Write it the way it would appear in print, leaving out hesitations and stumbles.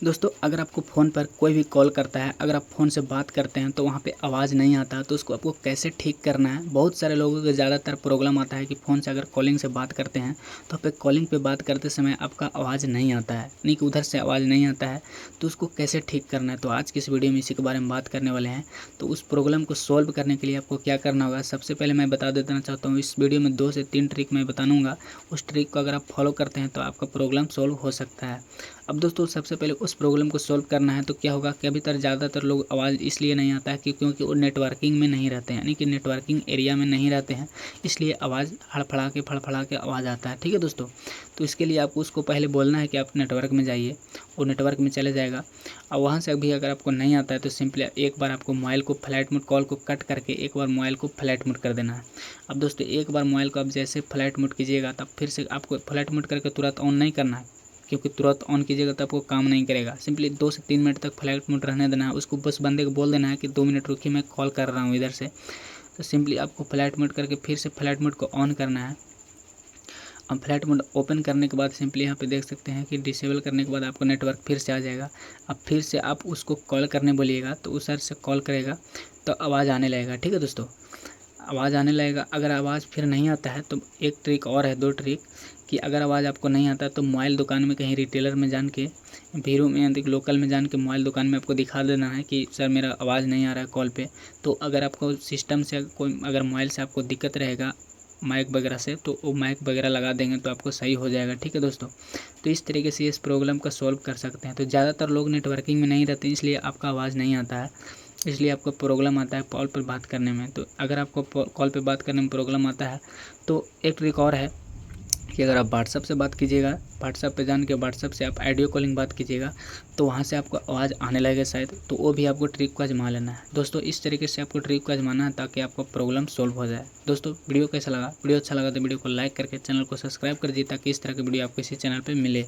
दोस्तों अगर आपको फ़ोन पर कोई भी कॉल करता है, अगर आप फ़ोन से बात करते हैं तो वहाँ पे आवाज़ नहीं आता, तो उसको आपको कैसे ठीक करना है। बहुत सारे लोगों को ज़्यादातर प्रॉब्लम आता है कि फ़ोन से अगर कॉलिंग से बात करते हैं तो पे कॉलिंग पे बात करते समय आपका आवाज़ नहीं आता है, यानी कि उधर से आवाज़ नहीं आता है, तो उसको कैसे ठीक करना है। तो आज की इस वीडियो में इसी के बारे में बात करने वाले हैं। तो उस प्रॉब्लम को सॉल्व करने के लिए आपको क्या करना होगा, सबसे पहले मैं बता देना चाहता हूँ, इस वीडियो में 2 से 3 ट्रिक मैं बताऊँगा। उस ट्रिक को अगर आप फॉलो करते हैं तो आपका प्रॉब्लम सॉल्व हो सकता है। अब दोस्तों सबसे पहले उस प्रॉब्लम को सॉल्व करना है तो क्या होगा कि अभी तक ज़्यादातर लोग आवाज़ इसलिए नहीं आता है कि क्योंकि वो नेटवर्किंग में नहीं रहते हैं, यानी कि नेटवर्किंग एरिया में नहीं रहते हैं, इसलिए आवाज़ फड़फड़ा के आवाज़ आता है। ठीक है दोस्तों, तो इसके लिए आपको उसको पहले बोलना है कि आप नेटवर्क में जाइए, वो नेटवर्क में चले जाएगा। और वहाँ से अभी अगर आपको नहीं आता है तो सिंपली एक बार आपको मोबाइल को फ्लाइट मोड, कॉल को कट करके एक बार मोबाइल को फ्लाइट मोड कर देना है। अब दोस्तों एक बार मोबाइल को आप जैसे फ्लाइट मोड कीजिएगा तब फिर से आपको फ्लाइट मोड करके तुरंत ऑन नहीं करना है, क्योंकि तुरंत ऑन कीजिएगा तो आपको काम नहीं करेगा। सिंपली 2 से 3 मिनट तक फ्लाइट मोड रहने देना है। उसको बस बंदे को बोल देना है कि 2 मिनट रुकिए, मैं कॉल कर रहा हूँ इधर से। तो सिंपली आपको फ्लाइट मोड करके फिर से फ्लाइट मोड को ऑन करना है। अब फ्लाइट मोड ओपन करने के बाद सिंपली यहाँ पे देख सकते हैं कि डिसेबल करने के बाद आपको नेटवर्क फिर से आ जाएगा। अब फिर से आप उसको कॉल करने बोलिएगा तो उस साइड से कॉल करेगा तो आवाज़ आने लगेगा। ठीक है दोस्तों, आवाज़ आने लगेगा। अगर आवाज़ फिर नहीं आता है तो एक ट्रिक और है, 2 ट्रिक, कि अगर आवाज़ आपको नहीं आता तो मोबाइल दुकान में कहीं रिटेलर में जान के, भीड़ों में यानी लोकल में जान के मोबाइल दुकान में आपको दिखा देना है कि सर मेरा आवाज़ नहीं आ रहा है कॉल पे। तो अगर आपको सिस्टम से कोई अगर मोबाइल से आपको दिक्कत रहेगा माइक वगैरह से, तो वो माइक वगैरह लगा देंगे तो आपको सही हो जाएगा। ठीक है दोस्तों, तो इस तरीके से इस प्रॉब्लम का सॉल्व कर सकते हैं। तो ज़्यादातर लोग नेटवर्किंग में नहीं रहते इसलिए आपका आवाज़ नहीं आता है, इसलिए आपको प्रॉब्लम आता है कॉल पर बात करने में। तो अगर आपको कॉल पे बात करने में प्रॉब्लम आता है तो एक ट्रिक और है कि अगर आप व्हाट्सअप से बात कीजिएगा, व्हाट्सअप पे जान के व्हाट्सअप से आप ऑडियो कॉलिंग बात कीजिएगा तो वहाँ से आपको आवाज़ आने लगेगा शायद, तो वो भी आपको ट्रिक को आजमा लेना है। दोस्तों इस तरीके से आपको ट्रिक को आजमाना है ताकि आपका प्रॉब्लम सॉल्व हो जाए। दोस्तों वीडियो कैसा लगा, वीडियो अच्छा लगा तो वीडियो को लाइक करके चैनल को सब्सक्राइब कर दीजिए ताकि इस तरह की वीडियो आपको इसी चैनल पर मिले।